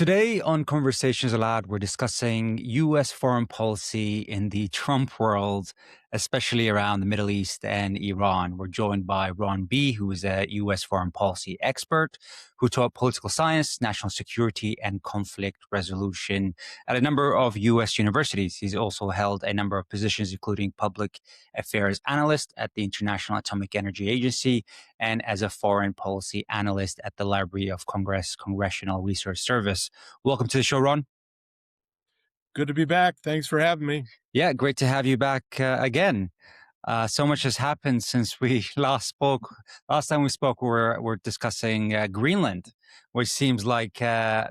Today on Conversations Aloud, we're discussing US foreign policy in the Trump world, especially around the Middle East and Iran. We're joined by Ron B., who is a US foreign policy expert who taught political science, national security, and conflict resolution at a number of US universities. He's also held a number of positions, including public affairs analyst at the International Atomic Energy Agency and as a foreign policy analyst at the Library of Congress Congressional Research Service. Welcome to the show, Ron. Good to be back. Thanks for having me. Yeah, great to have you back again. So much has happened since we last spoke. Last time we spoke, we're discussing Greenland, which seems like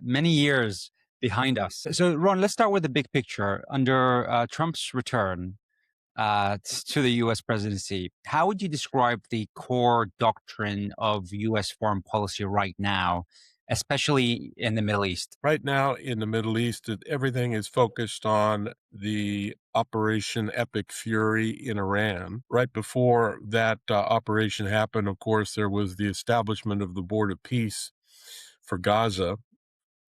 many years behind us. So, Ron, let's start with the big picture. Under Trump's return to the U.S. presidency, how would you describe the core doctrine of U.S. foreign policy right now, especially in the Middle East? Right now in the Middle East, everything is focused on the Operation Epic Fury in Iran. Right before that operation happened, of course, there was the establishment of the Board of Peace for Gaza,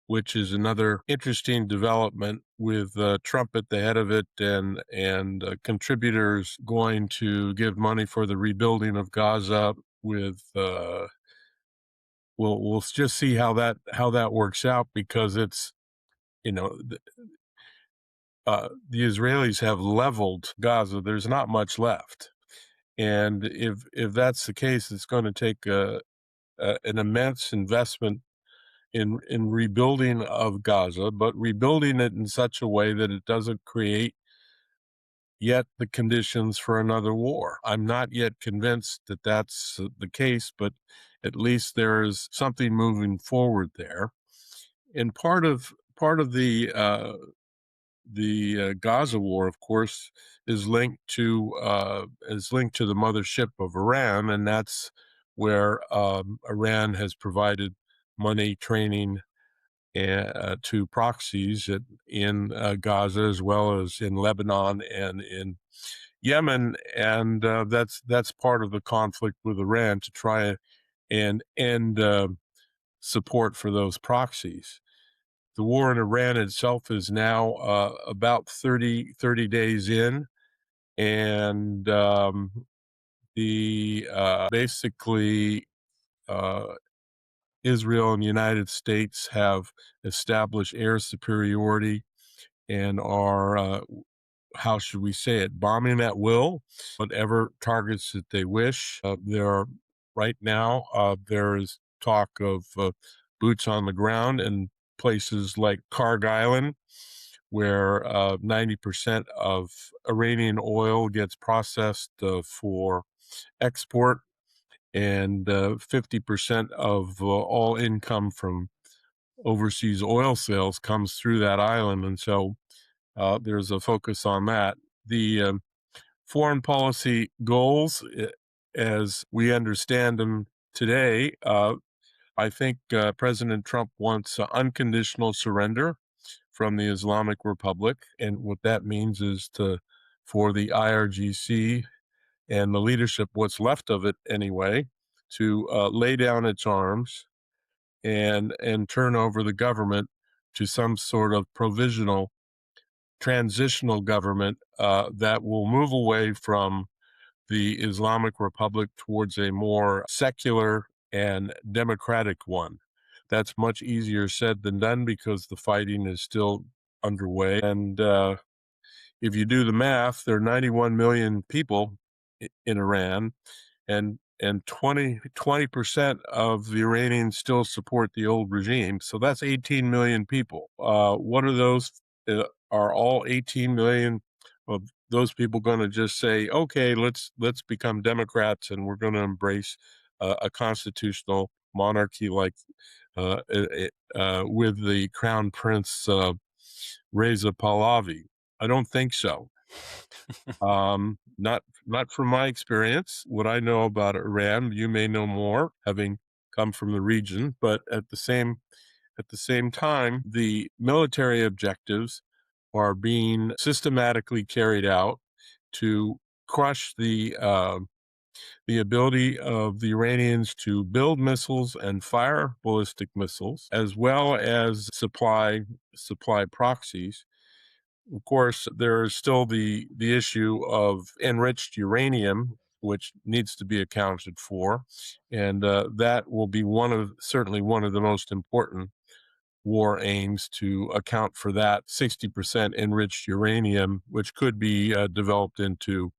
which is another interesting development with Trump at the head of it and contributors going to give money for the rebuilding of Gaza with we'll just see how that works out because it's you know the Israelis have leveled Gaza. There's not much left, and if that's the case, it's going to take an immense investment in rebuilding of Gaza, but rebuilding it in such a way that it doesn't create yet the conditions for another war. I'm not yet convinced that that's the case, but at least there is something moving forward there. And part of the Gaza war, of course, is linked to the mothership of Iran, and that's where Iran has provided money, training to proxies in Gaza as well as in Lebanon and in Yemen, and that's part of the conflict with Iran to try and end support for those proxies. The war in Iran itself is now about 30 days in, and the basically Israel and the United States have established air superiority and are, how should we say it, bombing at will, whatever targets that they wish. Right now, there is talk of boots on the ground in places like Karg Island, where 90% of Iranian oil gets processed for export, and 50% of all income from overseas oil sales comes through that island. And so there's a focus on that. The foreign policy goals, as we understand them today, I think President Trump wants unconditional surrender from the Islamic Republic. And what that means is for the IRGC and the leadership, what's left of it anyway, to lay down its arms and turn over the government to some sort of provisional transitional government that will move away from the Islamic Republic towards a more secular and democratic one. That's much easier said than done because the fighting is still underway. And if you do the math, there are 91 million people in Iran, and 20% of the Iranians still support the old regime. So that's 18 million people. What are those? Are all 18 million of those people going to just say, okay, let's become Democrats and we're going to embrace a constitutional monarchy like with the Crown Prince Reza Pahlavi? I don't think so. Not from my experience. What I know about Iran, you may know more, having come from the region. But at the same time, the military objectives are being systematically carried out to crush the the ability of the Iranians to build missiles and fire ballistic missiles, as well as supply proxies. Of course, there is still the issue of enriched uranium, which needs to be accounted for, and that will be certainly one of the most important war aims to account for that 60% enriched uranium, which could be developed into,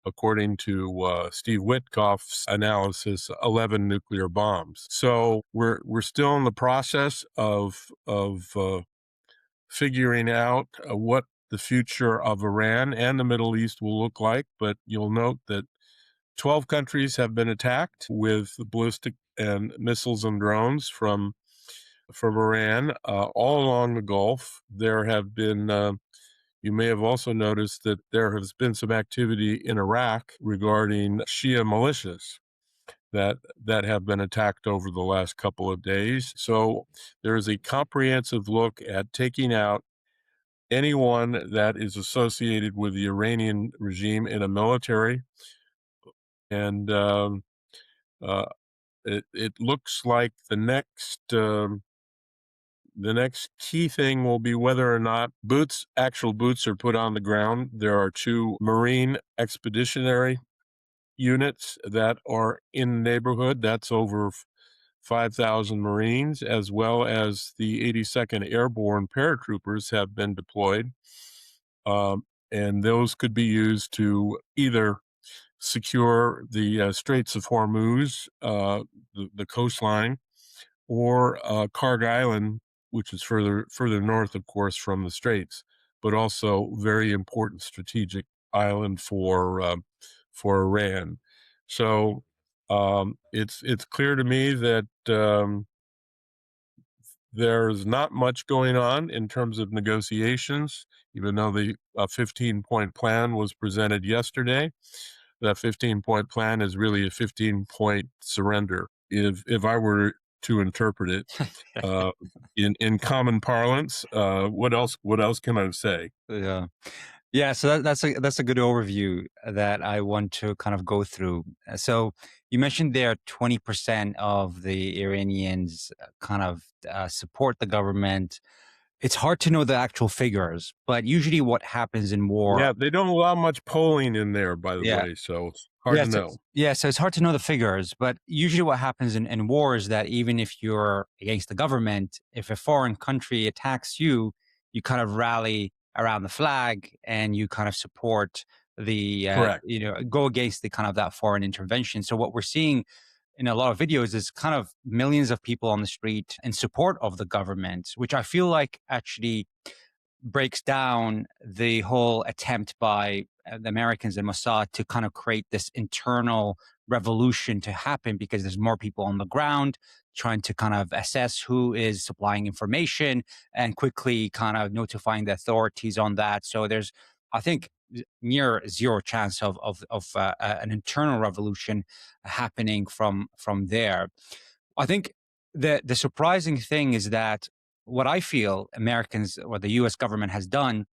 according to Steve Witkoff's analysis, 11 nuclear bombs. So we're still in the process of figuring out what the future of Iran and the Middle East will look like. But you'll note that 12 countries have been attacked with ballistic and missiles and drones from Iran all along the Gulf. There have been you may have also noticed that there has been some activity in Iraq regarding Shia militias that have been attacked over the last couple of days. So there is a comprehensive look at taking out anyone that is associated with the Iranian regime in a military, and uh, it looks like the next key thing will be whether or not actual boots are put on the ground. There are two Marine expeditionary units that are in the neighborhood. That's over 5,000 Marines, as well as the 82nd Airborne paratroopers have been deployed. And those could be used to either secure the Straits of Hormuz, the coastline, or Karg Island, which is further north, of course, from the Straits, but also very important strategic island for Iran. So it's clear to me that there's not much going on in terms of negotiations, even though the 15-point plan was presented yesterday. That 15-point plan is really a 15-point surrender. If I were to interpret it uh, in common parlance, what else can I say? Yeah. Yeah, so that's a good overview that I want to kind of go through. So you mentioned there 20% of the Iranians kind of support the government. It's hard to know the actual figures, but usually what happens in war, Yeah, they don't allow much polling in there, by the yeah, way, so it's hard yeah, to so know. it's hard to know the figures, but usually what happens in war is that even if you're against the government, if a foreign country attacks you, you kind of rally around the flag and you kind of support the Correct. go against the kind of that foreign intervention. So what we're seeing in a lot of videos is kind of millions of people on the street in support of the government, which I feel like actually breaks down the whole attempt by the Americans and Mossad to kind of create this internal revolution to happen because there's more people on the ground trying to kind of assess who is supplying information and quickly kind of notifying the authorities on that. So there's, I think, near zero chance of an internal revolution happening from there. I think the surprising thing is that what I feel Americans or the US government has done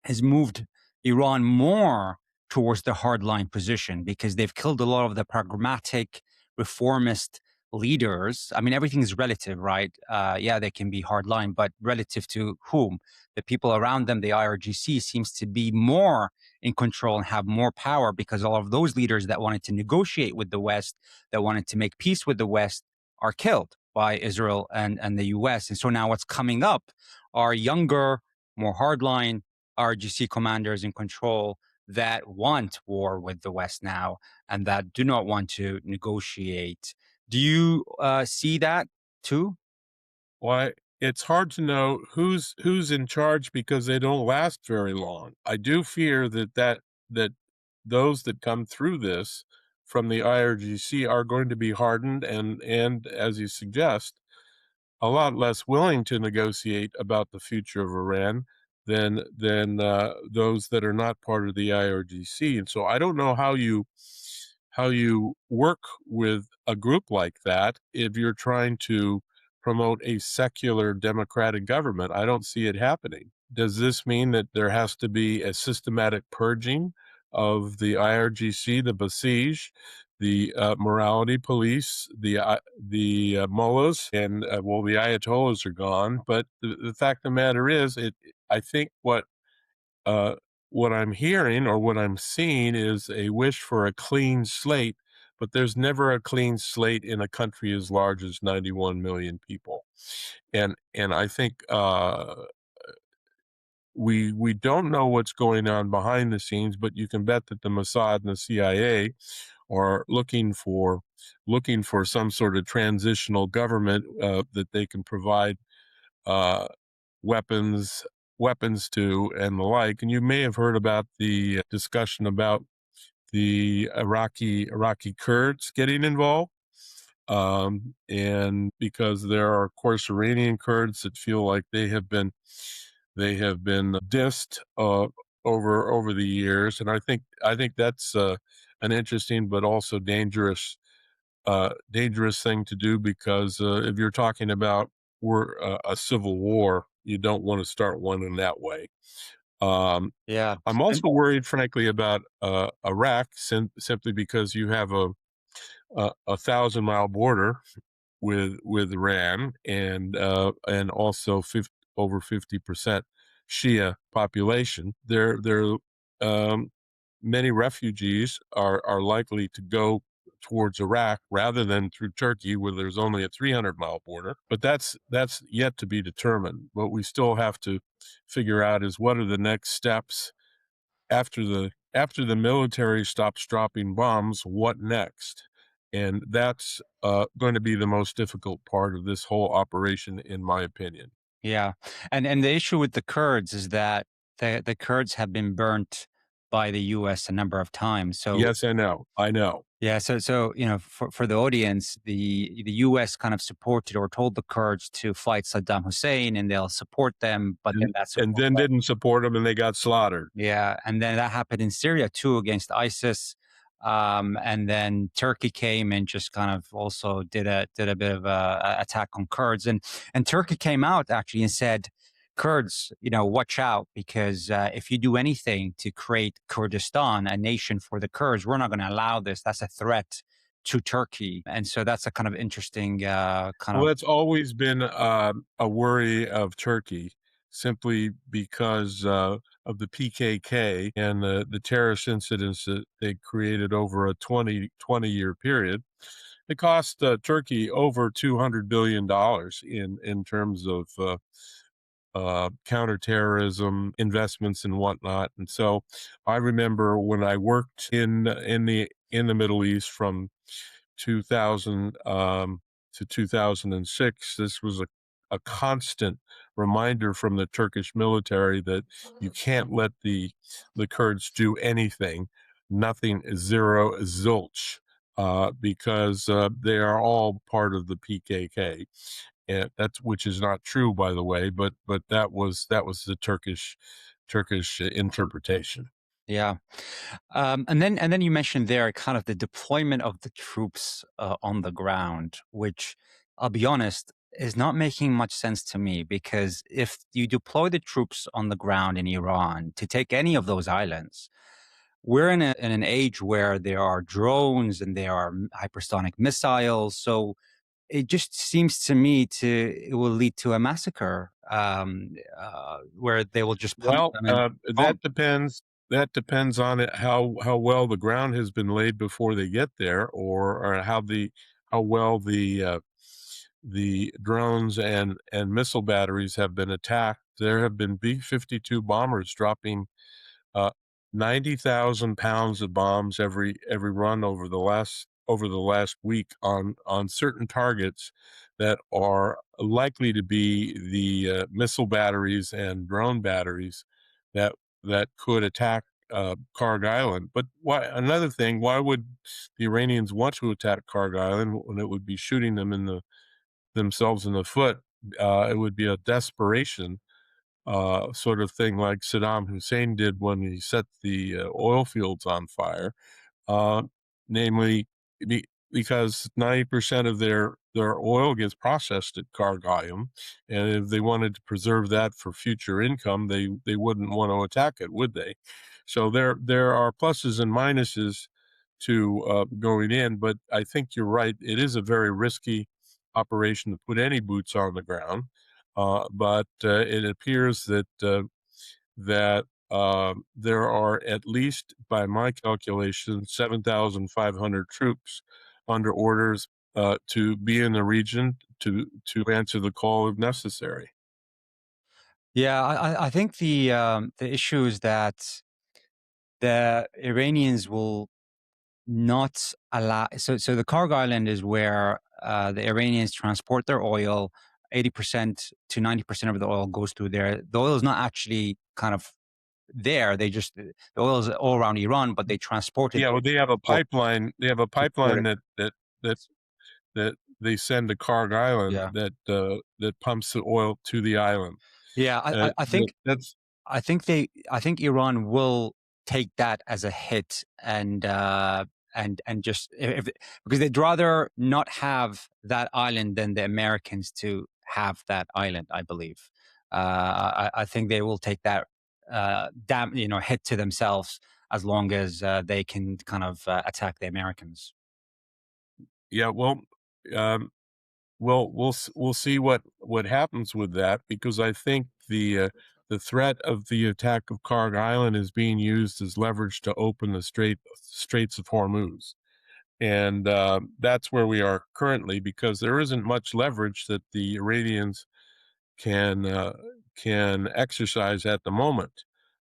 has moved Iran more towards the hardline position because they've killed a lot of the pragmatic reformist leaders. I mean, everything is relative, right? Yeah, they can be hardline, but relative to whom? The people around them, the IRGC seems to be more in control and have more power because all of those leaders that wanted to negotiate with the West, that wanted to make peace with the West, are killed by Israel and the US. And so now what's coming up are younger, more hardline RGC commanders in control that want war with the West now and that do not want to negotiate. Do you see that too? Why, it's hard to know who's in charge because they don't last very long. I do fear that those that come through this from the IRGC are going to be hardened and as you suggest, a lot less willing to negotiate about the future of Iran than those that are not part of the IRGC. And so I don't know how you work with a group like that if you're trying to promote a secular democratic government. I don't see it happening. Does this mean that there has to be a systematic purging of the IRGC, the Basij, the morality police, the mullahs, and well, the ayatollahs are gone. But the fact of the matter is, I think uh, what I'm hearing or what I'm seeing is a wish for a clean slate, but there's never a clean slate in a country as large as 91 million people. And I think we don't know what's going on behind the scenes, but you can bet that the Mossad and the CIA are looking for some sort of transitional government that they can provide uh, weapons weapons to and the like. And you may have heard about the discussion about the Iraqi Kurds getting involved. And because there are, of course, Iranian Kurds that feel like they have been dissed over the years, and I think that's an interesting but also dangerous thing to do because if you're talking about a civil war, you don't want to start one in that way. Um, Yeah. I'm And also worried, frankly, about Iraq, simply because you have a 1,000-mile border with Iran and also over 50% Shia population. Um, Many refugees are likely to go towards Iraq rather than through Turkey, where there's only a 300-mile border. But that's yet to be determined. What we still have to figure out is what are the next steps after the military stops dropping bombs, what next? And that's going to be the most difficult part of this whole operation, in my opinion. yeah, and the issue with the Kurds is that the Kurds have been burnt by the U.S. a number of times. So Yes, I know. I know. yeah, so for the audience, the U.S. kind of supported or told the Kurds to fight Saddam Hussein, and they'll support them, but then And, that and support. then didn't support them and they got slaughtered. Yeah, and then that happened in Syria too against ISIS. And then Turkey came and just kind of also did a bit of a attack on Kurds, and Turkey came out actually and said, Kurds, watch out because if you do anything to create Kurdistan, a nation for the Kurds, we're not going to allow this. That's a threat to Turkey, and so that's a kind of interesting kind Well, of that's always been a worry of Turkey, simply because of the PKK and the terrorist incidents that they created over a 20-year period. It cost Turkey over $200 billion in terms of counterterrorism investments and whatnot. And so I remember when I worked in the Middle East from 2000 to 2006, this was a constant reminder from the Turkish military that you can't let the Kurds do anything, nothing, zero, zilch, because they are all part of the PKK. And that's which is not true, by the way, but that was the Turkish interpretation. yeah. And then you mentioned there kind of the deployment of the troops on the ground, which I'll be honest is not making much sense to me because if you deploy the troops on the ground in Iran to take any of those islands, we're in an age where there are drones and there are hypersonic missiles. So it just seems to me it will lead to a massacre where they will just punish Well, them and bomb. that depends on it how well the ground has been laid before they get there, or how well the drones and missile batteries have been attacked. There have been B-52 bombers dropping uh, 90,000 pounds of bombs every run over the last week on certain targets that are likely to be the missile batteries and drone batteries that that could attack Karg Island. But another thing, why would the Iranians want to attack Karg Island when it would be shooting themselves in the foot? It would be a desperation sort of thing like Saddam Hussein did when he set the oil fields on fire, uh, namely because 90% of their oil gets processed at Cargill, and if they wanted to preserve that for future income, they wouldn't want to attack it, would they? So there are pluses and minuses to going in, but I think you're right. It is a very risky operation to put any boots on the ground, but it appears that there are at least, by my calculation, 7,500 troops under orders to be in the region to answer the call if necessary. Yeah, I think the issue is that the Iranians will not allow. So the Karg Island is where the Iranians transport their oil. 80% to 90% of the oil goes through there. The oil is not actually kind of there. The oil is all around Iran, but they transport it. Yeah, well, they have a Or pipeline. They have a export pipeline it. that that they send to Karg Island Yeah, that pumps the oil to the island. yeah. I think That's I think Iran will take that as a hit and just because they'd rather not have that island than the Americans to have that island. I believe. I think they will take that hit to themselves as long as they can kind of attack the Americans. yeah. Well, um, we'll see what happens with that because I think the threat of the attack of Karg Island is being used as leverage to open the Straits of Hormuz. And that's where we are currently because there isn't much leverage that the Iranians can uh, can exercise at the moment,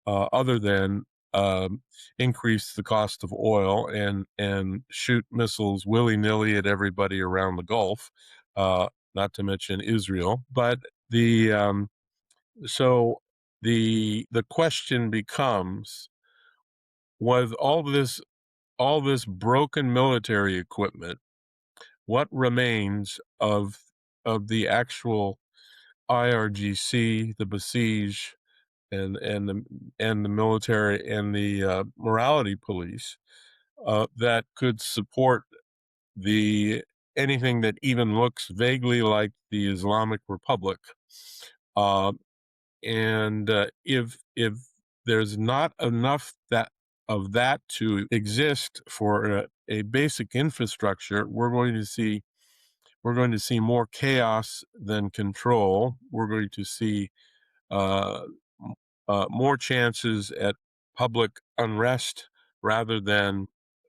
other than increase the cost of oil and shoot missiles willy nilly at everybody around the Gulf, not to mention Israel. But the so the question becomes: with all this broken military equipment, what remains of the actual IRGC, the besiege, and the military and the morality police that could support the anything that even looks vaguely like the Islamic Republic. Uh, and if there's not enough that to exist for a basic infrastructure, we're going to see more chaos than control. We're going to see uh, more chances at public unrest rather than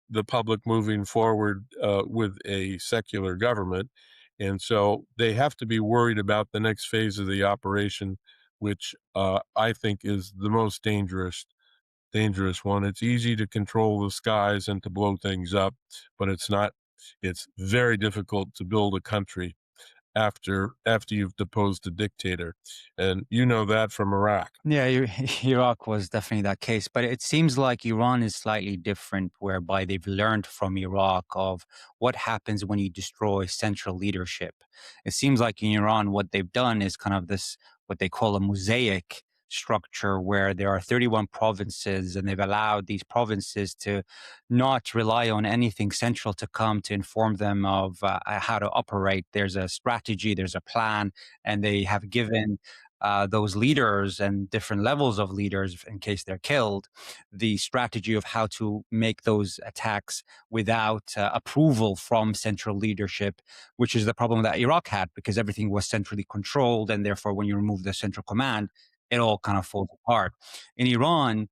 the public moving forward with a secular government. And so they have to be worried about the next phase of the operation, which I think is the most dangerous one. It's easy to control the skies and to blow things up, but it's not. It's very difficult to build a country after you've deposed a dictator, and you know that from Iraq. Yeah, Iraq was definitely that case, but it seems like Iran is slightly different, whereby they've learned from Iraq of what happens when you destroy central leadership. It seems like in Iran, what they've done is kind of this, what they call a mosaic structure, where there are 31 provinces, and they've allowed these provinces to not rely on anything central to come to inform them of how to operate. There's a strategy, there's a plan, and they have given those leaders and different levels of leaders, in case they're killed, the strategy of how to make those attacks without approval from central leadership, which is the problem that Iraq had because everything was centrally controlled. And therefore, when you remove the central command, it all kind of falls apart. In Iran,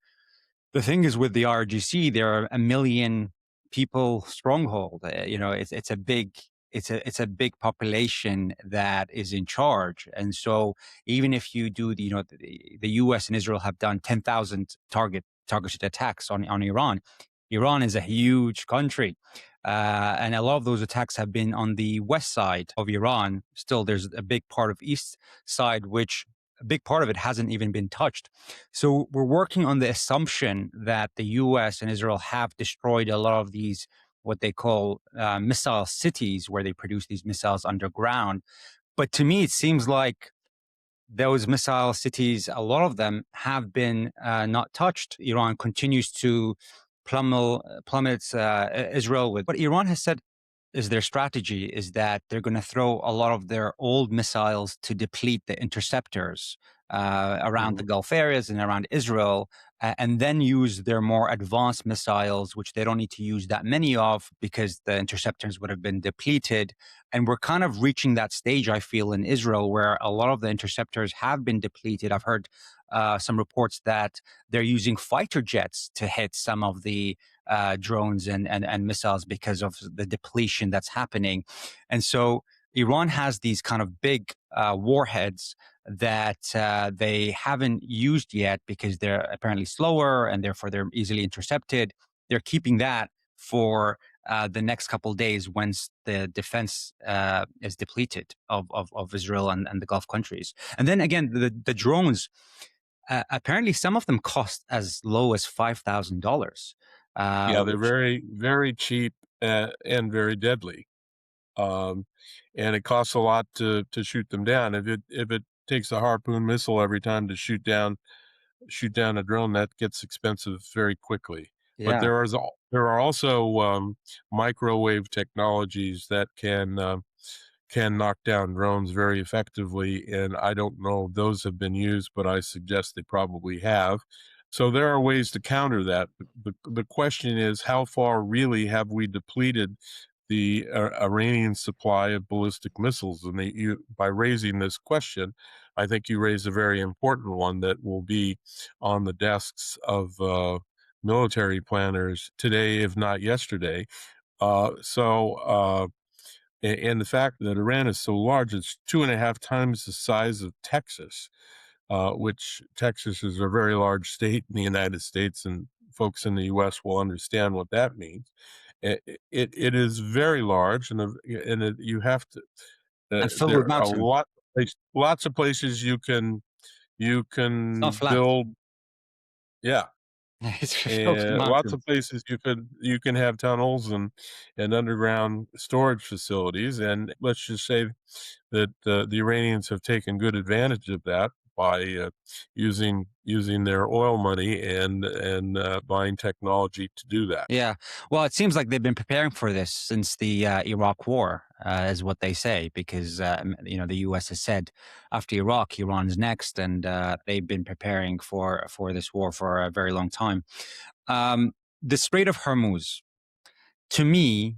the thing is with the RGC, there are a million people stronghold. It's a big population that is in charge, and so even if you do the U.S. and Israel have done 10,000 targeted attacks on Iran. Iran is a huge country. And a lot of those attacks have been on the west side of Iran. Still, there's a big part of east side, which a big part of it hasn't even been touched. So we're working on the assumption that the U.S. and Israel have destroyed a lot of these, what they call missile cities, where they produce these missiles underground. But to me, it seems like those missile cities, a lot of them have been not touched. Iran continues to plummets Israel with. But Iran has said is their strategy is that they're going to throw a lot of their old missiles to deplete the interceptors around the Mhm. Gulf areas and around Israel, and then use their more advanced missiles, which they don't need to use that many of because the interceptors would have been depleted. And we're kind of reaching that stage, I feel, in Israel where a lot of the interceptors have been depleted. I've heard some reports that they're using fighter jets to hit some of the drones and missiles because of the depletion that's happening. And so Iran has these kind of big warheads that they haven't used yet because they're apparently slower and therefore they're easily intercepted. They're keeping that for the next couple of days once the defense is depleted of Israel and the Gulf countries. And then again, the drones, apparently some of them cost as low as $5,000, Yeah, they're which, very, very cheap, and very deadly. Um, and it costs a lot to shoot them down. If it takes a Harpoon missile every time to shoot down a drone, that gets expensive very quickly. But yeah. there are also, microwave technologies that can knock down drones very effectively, and I don't know if those have been used, but I suggest they probably have. So there are ways to counter that. The question is, how far really have we depleted the Iranian supply of ballistic missiles? And by raising this question, I think you raise a very important one that will be on the desks of military planners today, if not yesterday. And the fact that Iran is so large, it's 2.5 times the size of Texas, which Texas is a very large state in the United States, and folks in the US will understand what that means. It is very large, you have to, And filled with there are mountains. lots of places you It's not can flat. build. Yeah. It's filled with And lots of mountains. places you can have tunnels and underground storage facilities, and let's just say that the Iranians have taken good advantage of that by using their oil money and buying technology to do that. Yeah. Well, it seems like they've been preparing for this since the Iraq War, is what they say, because the U.S. has said after Iraq, Iran's next, and they've been preparing for this war for a very long time. The Strait of Hormuz, to me,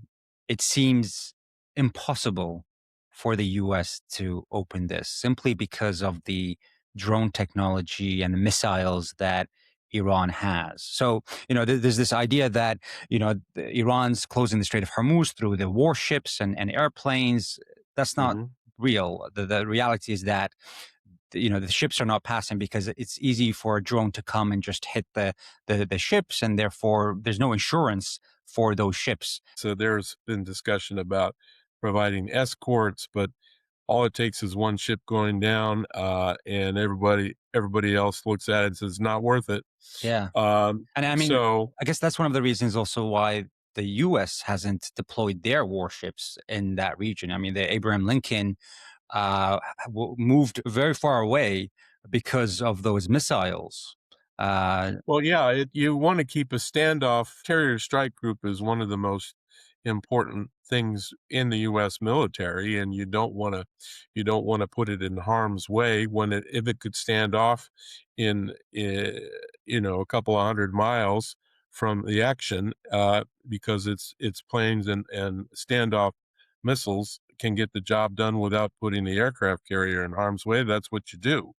it seems impossible for the US to open this simply because of the drone technology and the missiles that Iran has. So, there's this idea that, Iran's closing the Strait of Hormuz through the warships and airplanes. That's not Mhm. real. The reality is that the ships are not passing because it's easy for a drone to come and just hit the ships, and therefore there's no insurance for those ships. So there's been discussion about providing escorts, but all it takes is one ship going down, and everybody else looks at it and says, "Not worth it." Yeah. And I mean, So I guess that's one of the reasons also why the US hasn't deployed their warships in that region. I mean, the Abraham Lincoln moved very far away because of those missiles. Uh, Well, yeah, you want to keep a standoff. Carrier strike group is one of the most important things in the U.S. military, and you don't want to put it in harm's way when if it could stand off in a couple of 100 miles from the action, because its planes and standoff missiles can get the job done without putting the aircraft carrier in harm's way. That's what you do,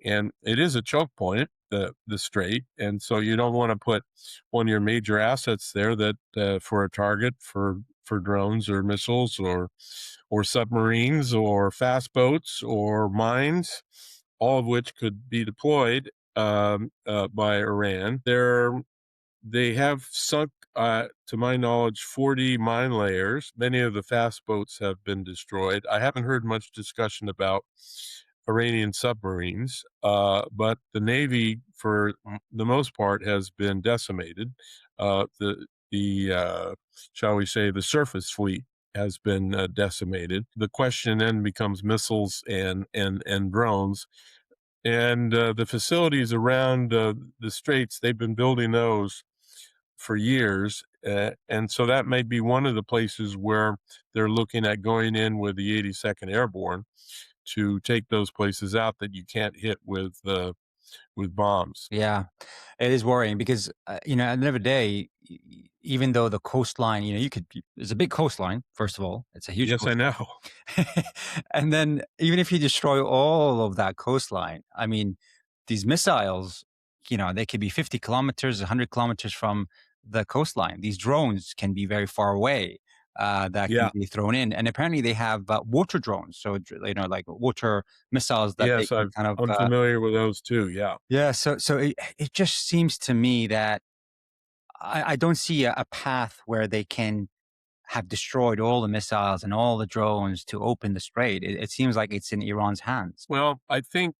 and it is a choke point, the strait, and so you don't want to put one of your major assets there that for a target for drones or missiles or submarines or fast boats or mines, all of which could be deployed by Iran. They have sunk, to my knowledge, 40 mine layers. Many of the fast boats have been destroyed. I haven't heard much discussion about Iranian submarines, but the Navy, for the most part, has been decimated. The shall we say, the surface fleet has been decimated. The question then becomes missiles and drones, and the facilities around the straits. They've been building those for years, And so that may be one of the places where they're looking at going in with the 82nd Airborne to take those places out that you can't hit with bombs. Yeah, it is worrying because, at the end of the day, even though the coastline, it's a big coastline, first of all, it's a huge Yes, I coastline. know. And then even if you destroy all of that coastline, I mean, these missiles, they could be 50 kilometers, 100 kilometers from the coastline. These drones can be very far away. That can Yeah. be thrown in, and apparently they have water drones, so like water missiles that they Yes, can kind of I'm familiar with those too. Yeah. yeah, so it just seems to me that I don't see a path where they can have destroyed all the missiles and all the drones to open the strait. It seems like it's in Iran's hands. Well, I think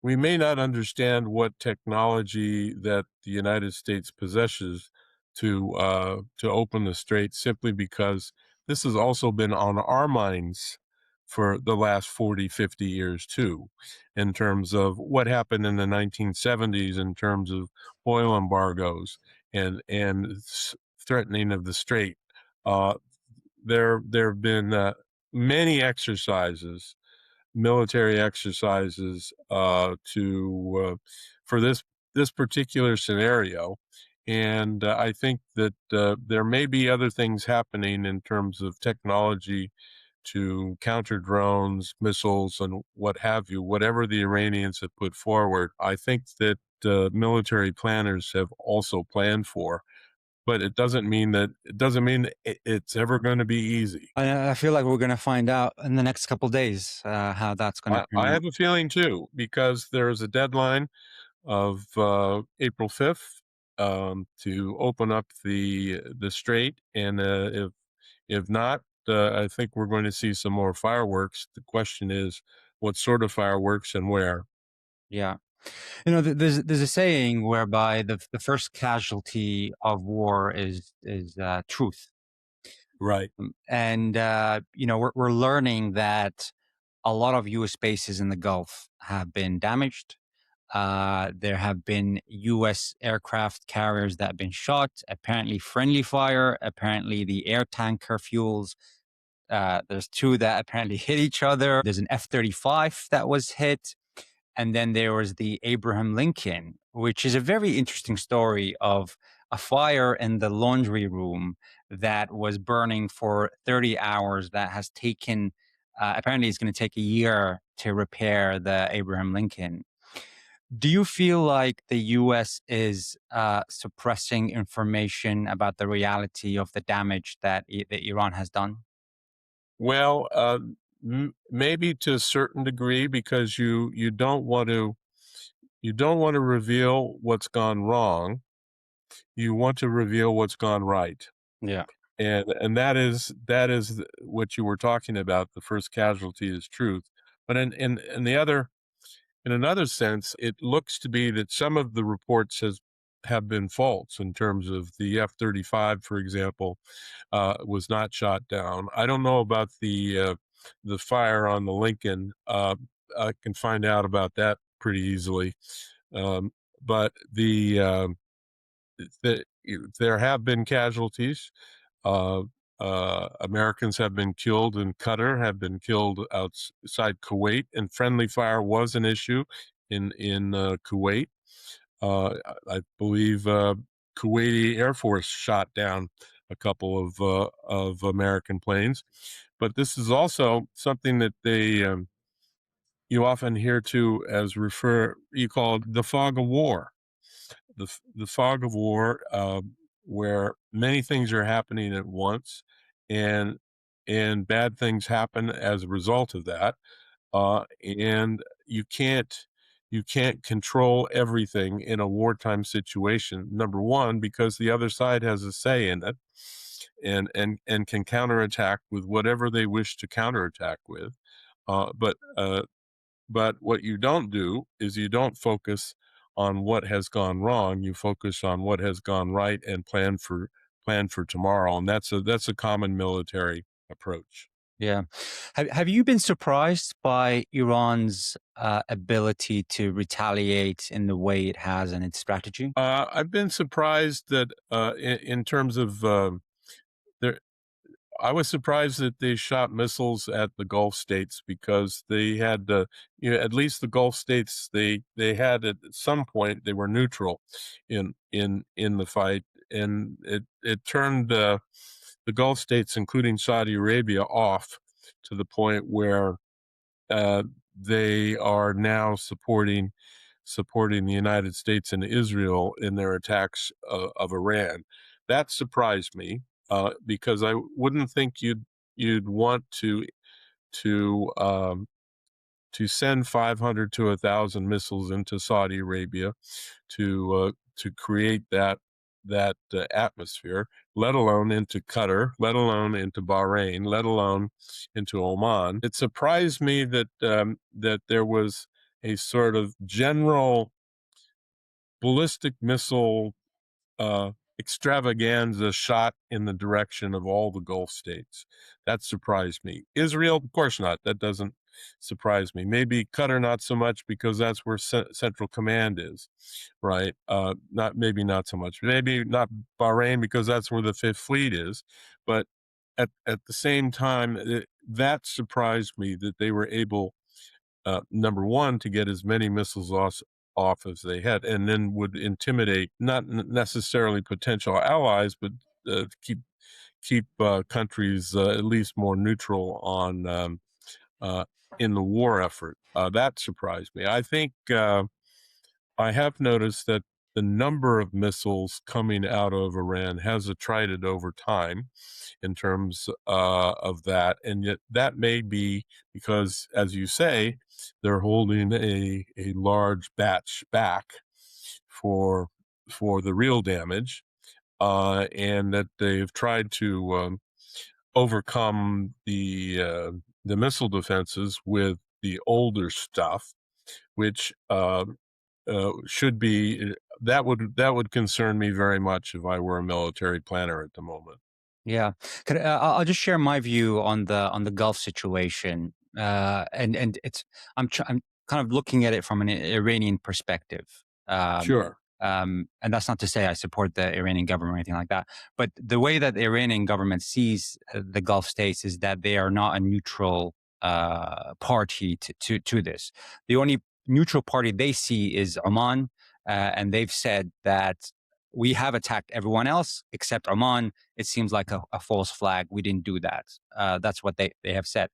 we may not understand what technology that the United States possesses to open the strait simply because this has also been on our minds for the last 40, 50 years too, in terms of what happened in the 1970s in terms of oil embargoes and threatening of the strait. Uh, there have been many exercises, military exercises, to for this particular scenario, and I think that there may be other things happening in terms of technology to counter drones, missiles, and what have you. Whatever the Iranians have put forward, I think that military planners have also planned for. But it doesn't mean it's ever going to be easy. I feel like we're going to find out in the next couple days how that's going to turn I out. have a feeling too, because there is a deadline of April 5th to open up the strait, and if not, I think we're going to see some more fireworks. The question is, what sort of fireworks and where? Yeah, there's a saying whereby the first casualty of war is truth. Right. And we're learning that a lot of U.S. bases in the Gulf have been damaged. There have been U.S. aircraft carriers that have been shot, apparently friendly fire, apparently the air tanker fuels. There's two that apparently hit each other. There's an F-35 that was hit. And then there was the Abraham Lincoln, which is a very interesting story of a fire in the laundry room that was burning for 30 hours that has taken, apparently, it's going to take a year to repair the Abraham Lincoln. Do you feel like the US is suppressing information about the reality of the damage that Iran has done? Well, maybe to a certain degree, because you don't want to reveal what's gone wrong. You want to reveal what's gone right. Yeah. And that is what you were talking about. The first casualty is truth. But in another sense, it looks to be that some of the reports have been false in terms of the F-35, for example, was not shot down. I don't know about the fire on the Lincoln. I can find out about that pretty easily. Um, but there have been casualties. Uh, Americans have been killed in Qatar, have been killed outside Kuwait, and friendly fire was an issue in Kuwait. I believe Kuwaiti Air Force shot down a couple of American planes, but this is also something that you often hear to as refer you call it the fog of war. The fog of war, where many things are happening at once, and bad things happen as a result of that, and you can't control everything in a wartime situation. Number one, because the other side has a say in it, and can counterattack with whatever they wish to counterattack with. But what you don't do is you don't focus on what has gone wrong. You focus on what has gone right and plan for tomorrow. And that's a common military approach. Yeah. Have you been surprised by Iran's ability to retaliate in the way it has in its strategy? I've been surprised that in terms of their I was surprised that they shot missiles at the Gulf states because they had, at least the Gulf states, they had at some point they were neutral in the fight, and it turned the Gulf states, including Saudi Arabia, off to the point where uh, they are now supporting the United States and Israel in their attacks of Iran. That surprised me because I wouldn't think you'd want to to send 500 to 1,000 missiles into Saudi Arabia to create that atmosphere, let alone into Qatar, let alone into Bahrain, let alone into Oman. It surprised me that there was a sort of general ballistic missile uh, extravaganza shot in the direction of all the Gulf states. That surprised me. Israel, of course not. That doesn't surprise me. Maybe Qatar, not so much because that's where Central Command is, right? Not maybe not so much. Maybe not Bahrain because that's where the Fifth Fleet is. But at the same time, that surprised me that they were able number one, to get as many missiles off as they had, and then would intimidate not necessarily potential allies, but keep countries at least more neutral on uh, in the war effort. That surprised me. I think I have noticed that the number of missiles coming out of Iran has attrited over time in terms of that. And yet that may be because, as you say, they're holding a large batch back for for the real damage, and that they've tried to overcome the missile defenses with the older stuff, which should be that would concern me very much if I were a military planner at the moment. Yeah, I'll just share my view on the Gulf situation, and it's I'm kind of looking at it from an Iranian perspective, um, Sure. and that's not to say I support the Iranian government or anything like that. But the way that the Iranian government sees the Gulf states is that they are not a neutral party to this. The only neutral party they see is Oman, and they've said that we have attacked everyone else except Oman. It seems like a false flag. We didn't do that. That's what they have said.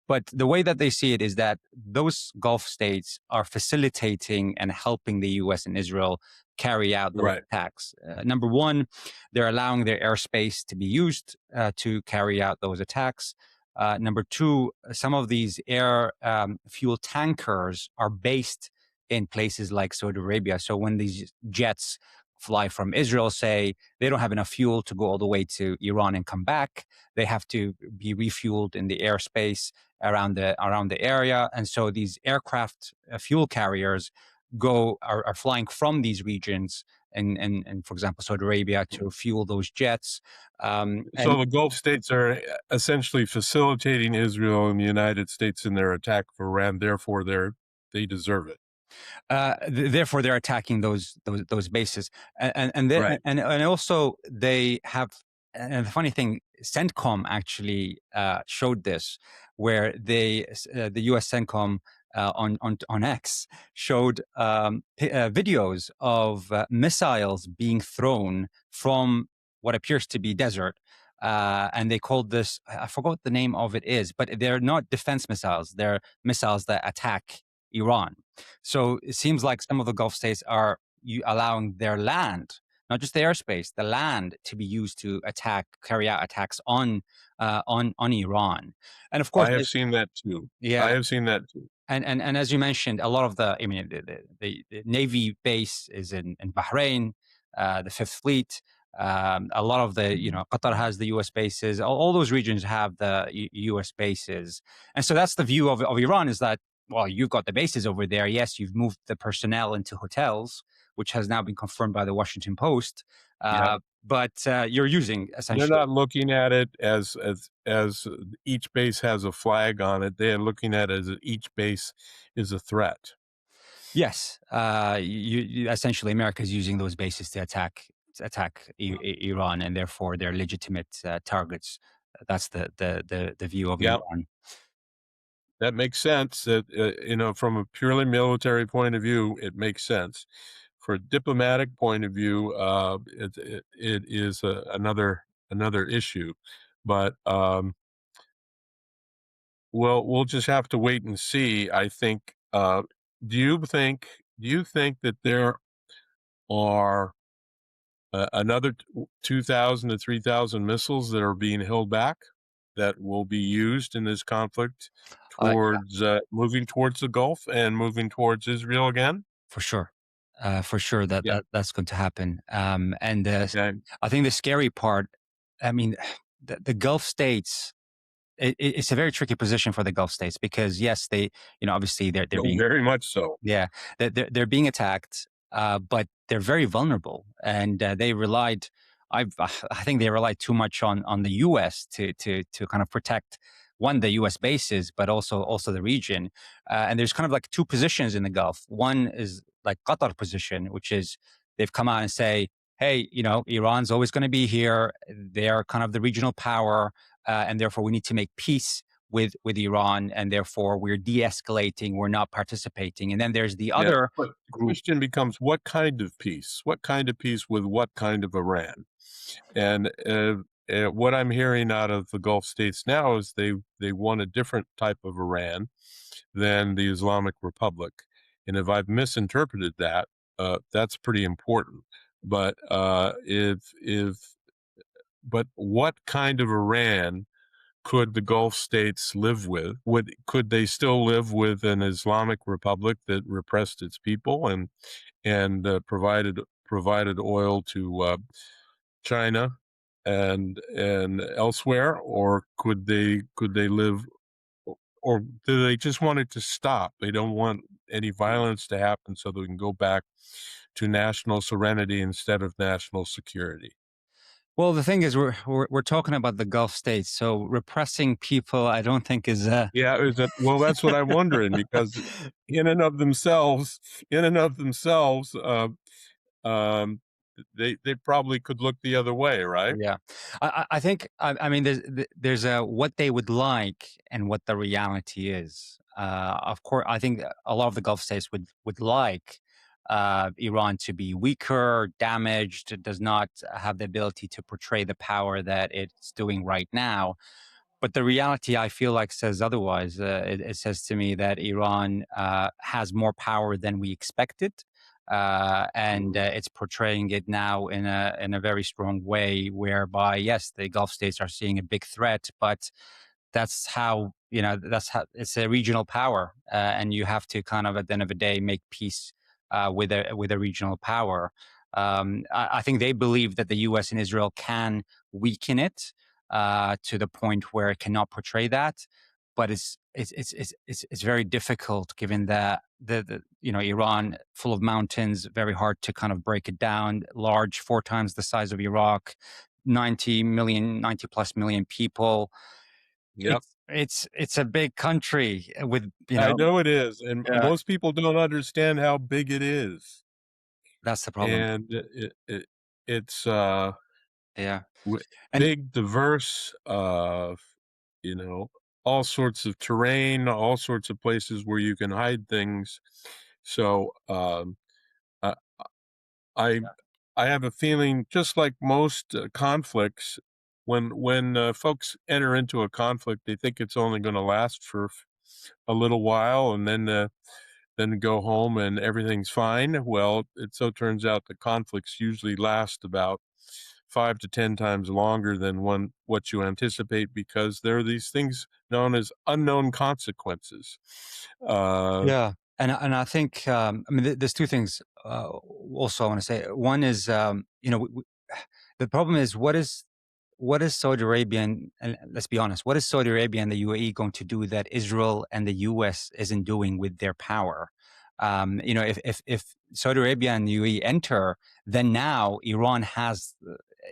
But the way that they see it is that those Gulf states are facilitating and helping the US and Israel carry out those Right. attacks. Number one, they're allowing their airspace to be used to carry out those attacks. Number two, some of these air fuel tankers are based in places like Saudi Arabia. So when these jets fly from Israel, say they don't have enough fuel to go all the way to Iran and come back. They have to be refueled in the airspace around the area, and so these aircraft fuel carriers are flying from these regions and for example Saudi Arabia to fuel those jets. And So the Gulf states are essentially facilitating Israel and the United States in their attack for Iran. Therefore, they deserve it. Therefore they're attacking those bases, Right. and also they have. And the funny thing, CENTCOM actually showed this, where the U.S. CENTCOM on X showed videos of missiles being thrown from what appears to be desert, and they called this, I forgot what the name of it is, but they're not defense missiles; they're missiles that attack Iran. So it seems like some of the Gulf states are allowing their land, not just the airspace, the land, to be used to carry out attacks on Iran. And of course, I have seen that too. I yeah, have seen that too. and as you mentioned, a lot of I mean, the Navy base is in Bahrain, the Fifth Fleet. A lot of the, Qatar has the U.S. bases. All those regions have the U.S. bases, and so that's the view of Iran is that, well, you've got the bases over there. Yes, you've moved the personnel into hotels, which has now been confirmed by the Washington Post. Yep. but you're using They're essentially. not looking at it as each base has a flag on it. They're looking at it as each base is a threat. Yes, essentially America is using those bases to attack Iran, and therefore they're legitimate targets. That's the view of Yeah, Iran. that makes sense. That from a purely military point of view, it makes sense. For a diplomatic point of view, it is another issue. But well, we'll just have to wait and see. I think. Do you think? Do you think that there are another 2,000 to 3,000 missiles that are being held back that will be used in this conflict Yeah, towards moving towards the Gulf and moving towards Israel again? for sure that, Yeah. that's going to happen. And Okay. I think the scary part, I mean, the Gulf states. It's a very tricky position for the Gulf states because yes, they, obviously they're Well, being. very much so. Yeah, they're being attacked, but they're very vulnerable, and they relied. I think they relied too much on the U.S. to kind of protect the U.S. bases, but also the region. And there's kind of like two positions in the Gulf. One is like Qatar position, which is they've come out and say, hey, Iran's always going to be here. They're kind of the regional power, and therefore we need to make peace with Iran, and therefore we're de-escalating, we're not participating. And then there's the Yeah. other But the group. question becomes what kind of peace? What kind of peace with what kind of Iran? And what I'm hearing out of the Gulf states now is they want a different type of Iran than the Islamic Republic. And if I've misinterpreted that, that's pretty important. But if but what kind of Iran could the Gulf states live with? Could they still live with an Islamic Republic that repressed its people and provided oil to China and elsewhere, or could they live, or do they just want it to stop? They don't want any violence to happen, so they can go back to national serenity instead of national security. Well, the thing is, we're talking about the Gulf states, so repressing people, I don't think is. Yeah, is that well, that's what I'm wondering because in and of themselves, um, they probably could look the other way, right? Yeah, I think I mean there's a what they would like and what the reality is. Of course, I think a lot of the Gulf states would like Iran to be weaker, damaged, it does not have the ability to portray the power that it's doing right now. But the reality, I feel like, says otherwise. It says to me that Iran has more power than we expected, and it's portraying it now in a very strong way. Whereby, yes, the Gulf states are seeing a big threat, but that's how it's a regional power, and you have to kind of at the end of the day make peace with a regional power. I think they believe that the U.S. and Israel can weaken it to the point where it cannot portray that. But it's very difficult given that Iran full of mountains, very hard to kind of break it down. Large, 4 times the size of Iraq, 90 plus million people. Yep. It's a big country with I know it is, and yeah, most people don't understand how big it is, that's the problem. and it's, Yeah, w and big, diverse, you know, all sorts of terrain, all sorts of places where you can hide things. So, uh, I I have a feeling just like most, conflicts, when folks enter into a conflict, they think it's only gonna last for a little while and then go home and everything's fine. Well, it so turns out the conflicts usually last about 5 to 10 times longer than what you anticipate because there are these things known as unknown consequences. Uh, yeah, and I think I mean there's two things also I want to say. One is the problem is what is Saudi Arabia and let's be honest, what is Saudi Arabia and the UAE going to do that Israel and the US isn't doing with their power? If Saudi Arabia and the UAE enter, then now Iran has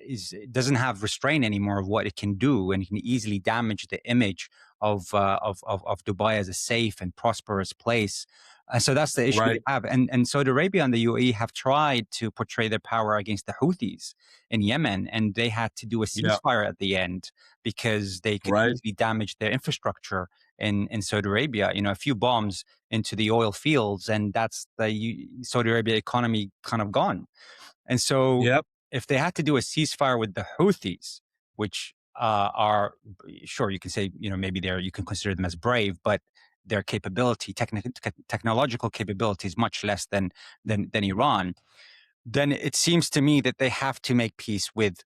is doesn't have restraint anymore of what it can do, and it can easily damage the image of Dubai as a safe and prosperous place. And so that's the issue they Right. have. And Saudi Arabia and the UAE have tried to portray their power against the Houthis in Yemen, and they had to do a Yeah. ceasefire at the end because they could Right. easily damage their infrastructure in Saudi Arabia. You know, a few bombs into the oil fields, and that's the Saudi Arabia economy kind of gone. And so, Yep. if they had to do a ceasefire with the Houthis, which are sure you can say, you know, maybe they're you can consider them as brave, but their capability, technological capability, is much less than Iran. Then it seems to me that they have to make peace with,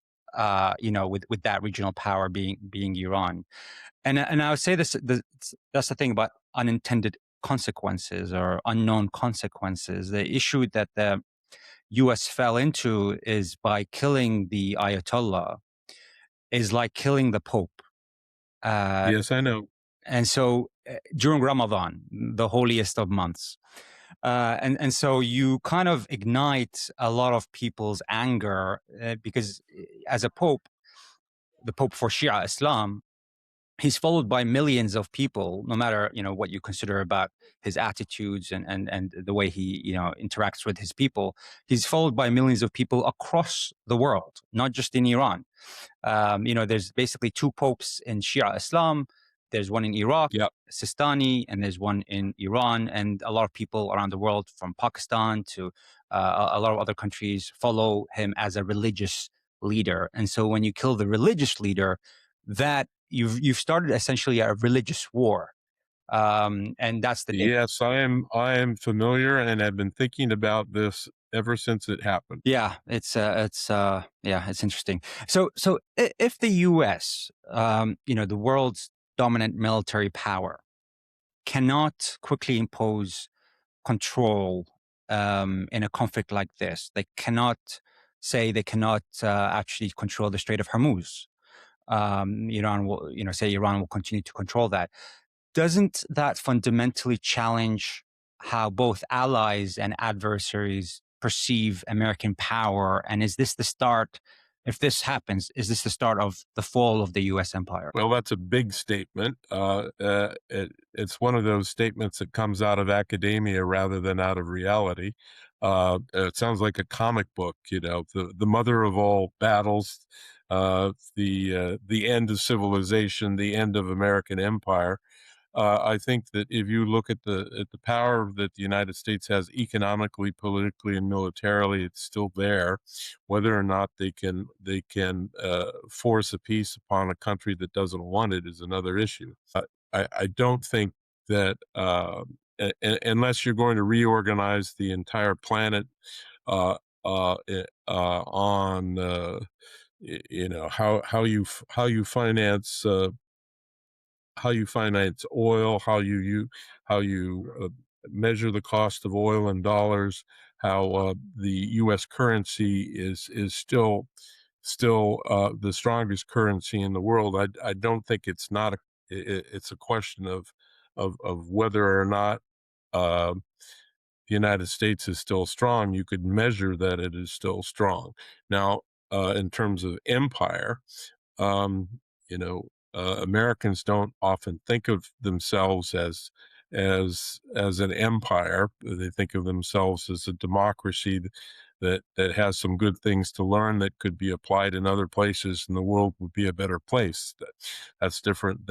you know, with that regional power being Iran. And I would say that's the thing about unintended consequences or unknown consequences. The issue that the US fell into is by killing the Ayatollah is like killing the Pope. Uh, Yes, I know. and so during Ramadan, the holiest of months. And so you kind of ignite a lot of people's anger because as a Pope, the Pope for Shia Islam, he's followed by millions of people, no matter, you know, what you consider about his attitudes and the way he, you know, interacts with his people. He's followed by millions of people across the world, not just in Iran. You know, there's basically two popes in Shia Islam. There's one in Iraq, Yep. Sistani, and there's one in Iran. And a lot of people around the world, from Pakistan to a lot of other countries, follow him as a religious leader. And so when you kill the religious leader, that you've started essentially a religious war, and that's the danger. Yes, I am familiar and have been thinking about this ever since it happened. Yeah, yeah, it's interesting. So if the U.S., you know, the world's dominant military power, cannot quickly impose control in a conflict like this, they cannot say they cannot actually control the Strait of Hormuz. Iran will, you know, say Iran will continue to control that. Doesn't that fundamentally challenge how both allies and adversaries perceive American power? And is this the start, if this happens, is this the start of the fall of the US empire? Well, that's a big statement. It's one of those statements that comes out of academia rather than out of reality. It sounds like a comic book, you know, the mother of all battles, the end of civilization, the end of American empire. I think that if you look at the power that the United States has economically, politically, and militarily, it's still there. Whether or not they can force a peace upon a country that doesn't want it is another issue. I don't think that unless you're going to reorganize the entire planet uh, on you know how you finance oil, how you measure the cost of oil in dollars, how the U.S. currency is still the strongest currency in the world. I don't think it's not a it's a question of whether or not uh, the United States is still strong. You could measure that it is still strong. Now, in terms of empire, um, you know, Americans don't often think of themselves as an empire. They think of themselves as a democracy that has some good things to learn that could be applied in other places, and the world would be a better place. That's different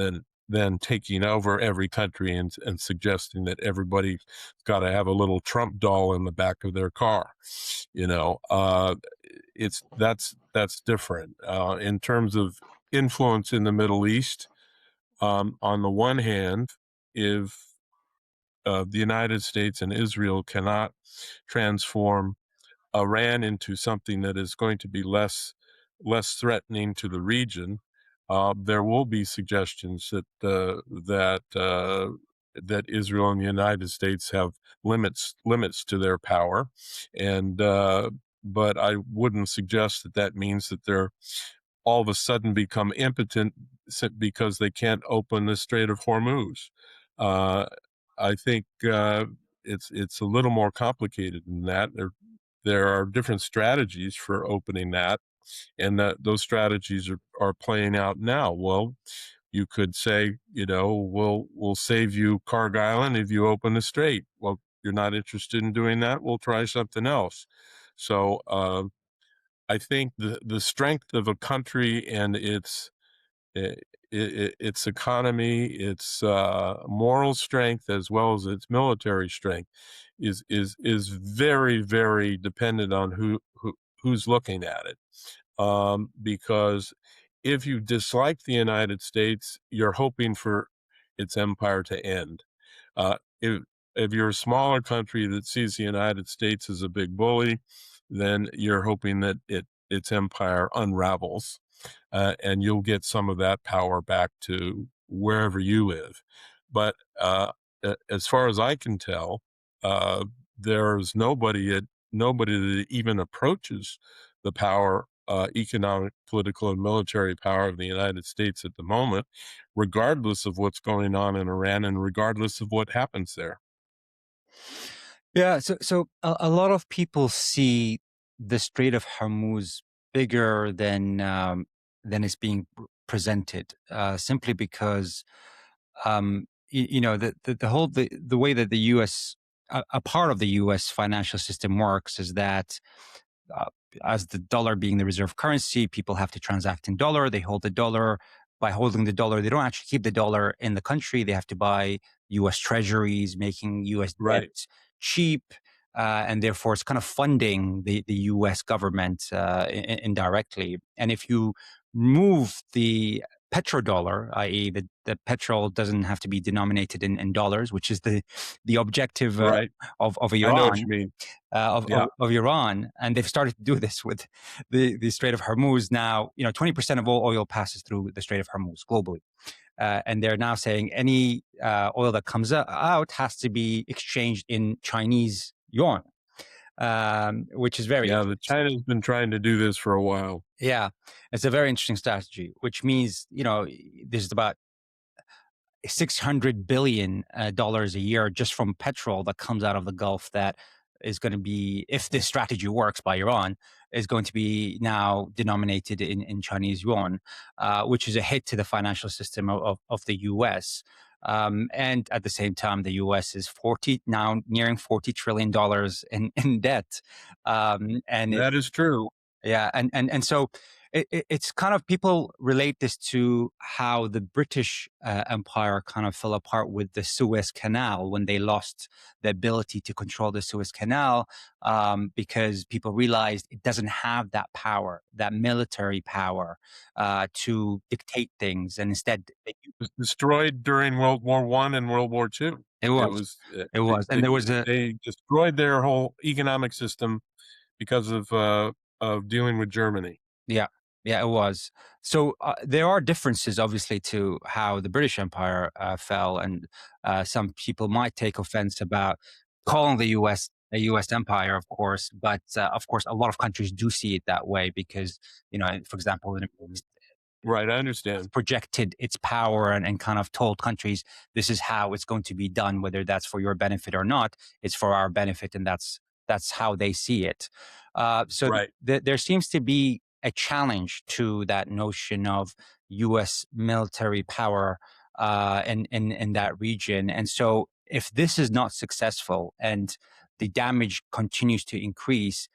than taking over every country and suggesting that everybody's got to have a little Trump doll in the back of their car. You know, it's that's different in terms of influence in the Middle East. On the one hand, if the United States and Israel cannot transform Iran into something that is going to be less threatening to the region, there will be suggestions that Israel and the United States have limits to their power, and but I wouldn't suggest that that means that they're all of a sudden become impotent because they can't open the Strait of Hormuz. Uh, I think it's a little more complicated than that. There are different strategies for opening that. and that those strategies are playing out now. Well, you could say, we'll save you Carg Island if you open the strait. Well, you're not interested in doing that. We'll try something else. So I think the strength of a country and i- its economy, its moral strength, as well as its military strength, is very, very dependent on who's looking at it. Because if you dislike the United States, you're hoping for its empire to end. If you're a smaller country that sees the United States as a big bully, then you're hoping that its empire unravels, and you'll get some of that power back to wherever you live. But as far as I can tell, uh, there's nobody that even approaches the power, economic, political, and military power of the United States at the moment, regardless of what's going on in Iran and regardless of what happens there. Yeah, so a lot of people see the Strait of Hormuz bigger than is being presented, simply because the way that the U.S. A part of the U.S. financial system works is that uh, as the dollar being the reserve currency, people have to transact in dollar. They hold the dollar. By holding the dollar, they don't actually keep the dollar in the country. They have to buy U.S. treasuries, making U.S. debt Right. cheap. And therefore, it's kind of funding the U.S. government indirectly. And if you move the petrodollar, i.e., the petrol doesn't have to be denominated in dollars, which is the objective Right. of I know what Iran, you mean. of, Yeah. of, of Iran, and they've started to do this with the Strait of Hormuz. Now, 20% of all oil passes through the Strait of Hormuz globally, and they're now saying any oil that comes out has to be exchanged in Chinese yuan, which is very Yeah. The interesting. China's been trying to do this for a while. Yeah, it's a very interesting strategy, which means there's about $600 billion a year just from petrol that comes out of the Gulf that is going to be, if this strategy works by Iran, is going to be now denominated in Chinese yuan, which is a hit to the financial system of the US. And at the same time, the US is now nearing $40 trillion in debt. And That is true. yeah, and so it's kind of, people relate this to how the British Empire kind of fell apart with the Suez Canal when they lost the ability to control the Suez Canal, because people realized it doesn't have that power, that military power, to dictate things, and instead Was destroyed during World War I and World War II. it It was, was, and there was a they destroyed their whole economic system because of dealing with Germany. Yeah, yeah, it was. So there are differences, obviously, to how the British Empire fell, and some people might take offense about calling the U.S. a U.S. empire, of course. But of course, a lot of countries do see it that way because, for example, in the Middle East, Right, I understand. projected its power and kind of told countries this is how it's going to be done, whether that's for your benefit or not. It's for our benefit, and that's how they see it. So Right. there seems to be a challenge to that notion of U.S. military power in that region, and so if this is not successful and the damage continues to increase,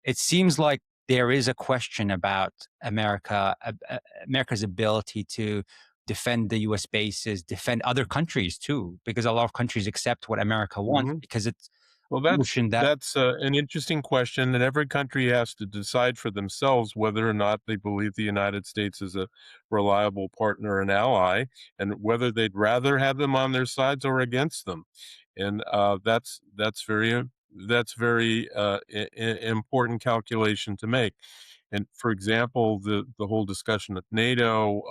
it seems like there is a question about America's ability to defend the U.S. bases, defend other countries too, because a lot of countries accept what America wants Mhm. because it's Well, a notion that that's an interesting question, and every country has to decide for themselves whether or not they believe the United States is a reliable partner and ally, and whether they'd rather have them on their sides or against them. And that's very important calculation to make. And for example, the whole discussion of NATO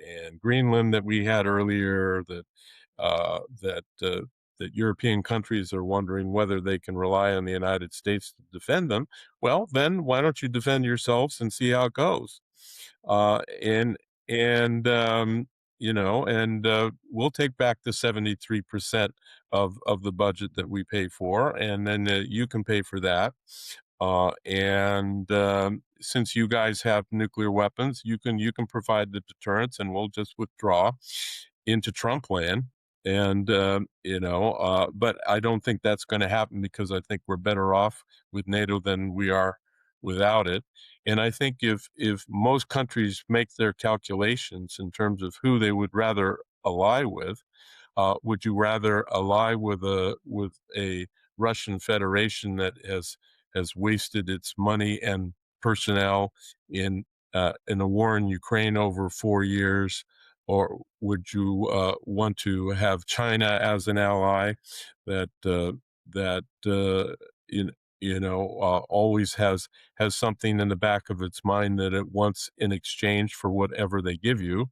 and Greenland that we had earlier, that that European countries are wondering whether they can rely on the United States to defend them. Well, then why don't you defend yourselves and see how it goes? And we'll take back the 73% of the budget that we pay for, and then you can pay for that. And since you guys have nuclear weapons, you can provide the deterrence, and we'll just withdraw into Trump land. And but I don't think that's going to happen because I think we're better off with NATO than we are without it. And I think if most countries make their calculations in terms of who they would rather ally with, would you rather ally with a Russian Federation that has wasted its money and personnel in a war in Ukraine over 4 years, or would you want to have China as an ally that always has something in the back of its mind that it wants in exchange for whatever they give you?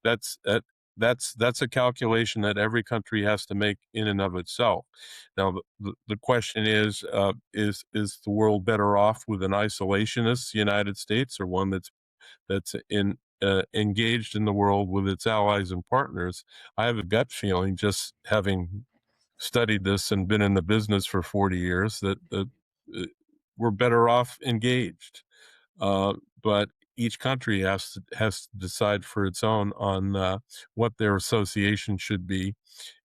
That's that that's a calculation that every country has to make in and of itself. Now, the question is the world better off with an isolationist United States, or one that's engaged in the world with its allies and partners? I have a gut feeling, just having studied this and been in the business for 40 years, that uh, we're better off engaged. But each country has to decide for its own on what their association should be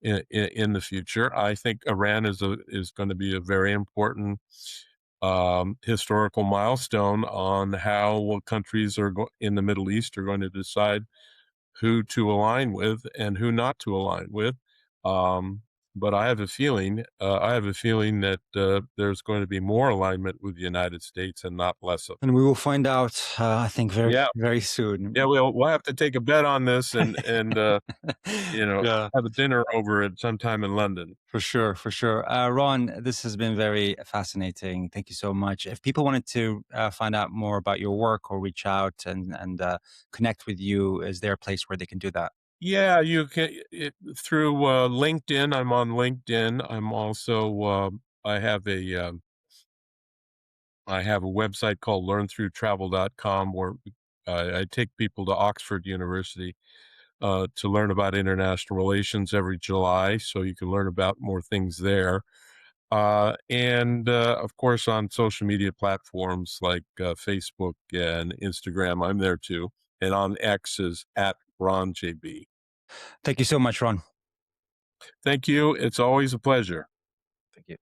in the future. I think Iran is going to be a very important historical milestone on how what countries in the Middle East are going to decide who to align with and who not to align with. Um, but I have a feeling that there's going to be more alignment with the United States and not less of it. And we will find out, I think, very, Yeah, very yeah, soon. we'll have to take a bet on this, and Yeah, have a dinner over it sometime in London. for sure, for sure. Ron, this has been very fascinating. Thank you so much. If people wanted to find out more about your work or reach out and connect with you, is there a place where they can do that? Yeah, you can through LinkedIn. I'm on LinkedIn. I'm also I have a I have a website called learnthroughtravel.com, where I take people to Oxford University to learn about international relations every July, so you can learn about more things there. And of course, on social media platforms like Facebook and Instagram, I'm there too. And on X is at RonJB. Thank you so much, Ron. Thank you. It's always a pleasure. Thank you.